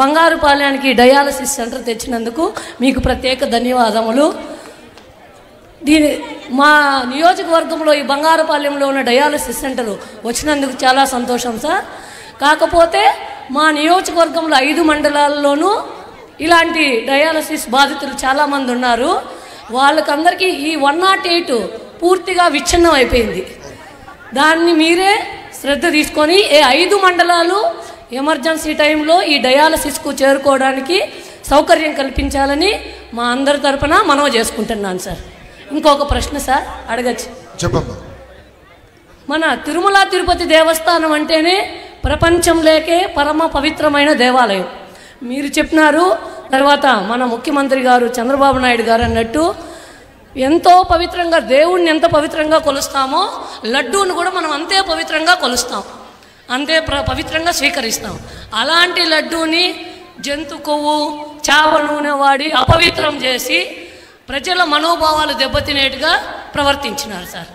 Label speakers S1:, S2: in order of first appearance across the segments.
S1: బంగారుపాలెంకి dialysis centre తెచ్చినందుకు మీకు ప్రత్యేక ధన్యవాదములు. మా నియోజకవర్గంలో ఈ బంగారుపాలెంలో ఉన్న డయాలసిస్ సెంటర్ వచ్చినందుకు చాలా సంతోషం సార్. కాకపోతే మా నియోజకవర్గంలో 5 మండలాల్లోనూ ఇలాంటి డయాలసిస్ బాధితులు చాలామంది ఉన్నారు. వాళ్ళకందరికీ ఈ 108 పూర్తిగా విచ్ఛిన్నం అయిపోయింది. దాన్ని మీరే శ్రద్ధ తీసుకొని 5 మండలాలు ఎమర్జెన్సీ టైంలో ఈ డయాలసిస్కు చేరుకోవడానికి సౌకర్యం కల్పించాలని మా అందరి తరపున మనవి చేసుకుంటున్నాను సార్. ఇంకొక ప్రశ్న సార్ అడగచ్చు?
S2: చెప్పమ్మా.
S1: మన తిరుమల తిరుపతి దేవస్థానం అంటేనే ప్రపంచంలోకే పరమ పవిత్రమైన దేవాలయం. మీరు చెప్పినారు. తర్వాత మన ముఖ్యమంత్రి గారు చంద్రబాబు నాయుడు గారు అన్నట్టు ఎంతో పవిత్రంగా దేవుణ్ణి ఎంత పవిత్రంగా కొలుస్తామో లడ్డూను కూడా మనం అంతే పవిత్రంగా కొలుస్తాం, అంతే పవిత్రంగా స్వీకరిస్తాం. అలాంటి లడ్డూని జంతు కొవ్వు చావ నూనె వాడి అపవిత్రం చేసి ప్రజల మనోభావాలు దెబ్బతినేట్టుగా ప్రవర్తించినారు సార్.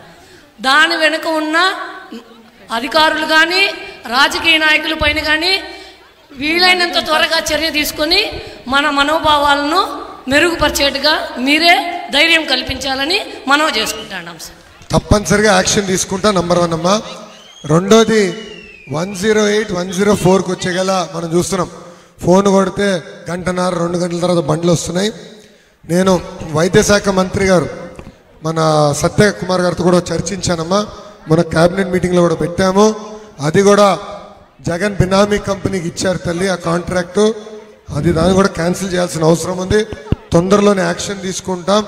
S1: దాని వెనుక ఉన్న అధికారులు కానీ రాజకీయ నాయకుల పైన కానీ వీలైనంత త్వరగా చర్య తీసుకొని మన మనోభావాలను మెరుగుపరిచేట్టుగా మీరే ధైర్యం కల్పించాలని మనవి చేసుకుంటున్నాం సార్.
S2: తప్పనిసరిగా యాక్షన్ తీసుకుంటా. నంబర్ 1 అమ్మా. రెండోది 108, 104కి వచ్చేగల మనం చూస్తున్నాం. ఫోన్ కొడితే 1.5, 2 గంటల తర్వాత బండ్లు వస్తున్నాయి. నేను వైద్య శాఖ మంత్రి గారు మన సత్యకుమార్ గారితో కూడా చర్చించానమ్మా. మన క్యాబినెట్ మీటింగ్లో కూడా పెట్టాము. అది కూడా జగన్ బినామీ కంపెనీకి ఇచ్చారు తల్లి ఆ కాంట్రాక్టు. అది దాన్ని కూడా క్యాన్సిల్ చేయాల్సిన అవసరం ఉంది. తొందరలోనే యాక్షన్ తీసుకుంటాం.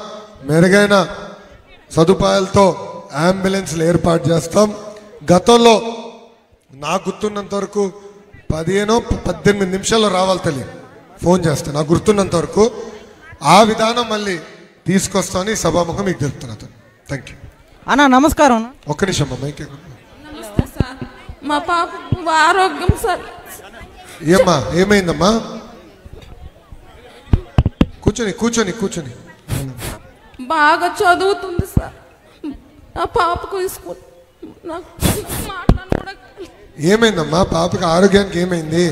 S2: మెరుగైన సదుపాయాలతో అంబులెన్స్లు ఏర్పాటు చేస్తాం. గతంలో నాకు గుర్తున్నంత వరకు 15-18 నిమిషాల్లో రావాలి తల్లి, ఫోన్ చేస్తాను నాకు గుర్తున్నంత వరకు. ఆ విధానం మళ్ళీ తీసుకొస్తామని సభాముఖం మీకు తెలుపుతున్నాను. థ్యాంక్ యూ
S3: అన్న. నమస్కారం.
S2: ఒక్క నిమిషం అమ్మా.
S4: నమస్తే సార్. మా పాప ఆరోగ్యం సార్.
S2: ఏమ్మా ఏమైందమ్మా? కూర్చొని కూర్చొని కూర్చొని.
S4: బాగా చదువుతుంది సార్. ఆ పాపకు స్కూల్
S2: ఏమైందమ్మా? పాపకి ఆరోగ్యానికి ఏమైంది?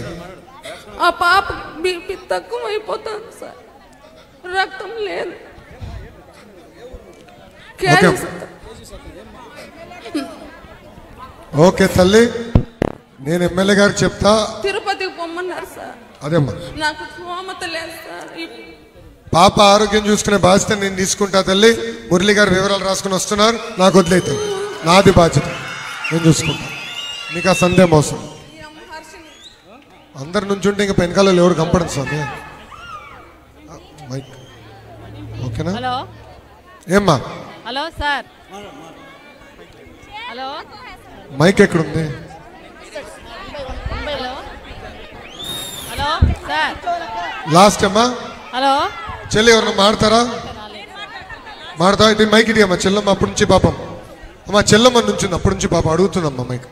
S4: ఆ పాప బీపీ తక్కువ అయిపోతుంది సార్, రక్తం లేదు.
S2: ఓకే తల్లి, నేను ఎమ్మెల్యే గారికి చెప్తా.
S4: తిరుపతికి పొమ్మన్నారు సార్.
S2: అదేమ్మా,
S4: నాకు స్తోమత లేదు సార్.
S2: పాప ఆరోగ్యం చూసుకునే బాధ్యత నేను తీసుకుంటా తల్లి. మురళి గారు వివరాలు రాసుకుని వస్తున్నారు, నాకు వదిలేతాను. నాది బాధ్యత, నేను చూసుకుంటా. మీకు ఆ సందేహం అవసరం. అందరి నుంచి ఉంటే ఇంకా వెనకాల ఎవరు కంపడం స్వామి. మైక్ ఓకేనా?
S5: హలో
S2: ఏమ్మా?
S5: Hello sir. హలో
S2: మైక్ ఎక్కడుంది?
S5: Hello hello sir.
S2: లాస్ట్ అమ్మా.
S5: హలో
S2: చెల్లి ఎవరన్నా మాడతారా? మాడతావా? ఇది మైక్ ఇడి అమ్మా. చెల్లమ్మ అప్పటి నుంచి పాపం అమ్మా చెల్లమ్మ నుంచి అప్పటి నుంచి పాపం అడుగుతుందమ్మా మైక్.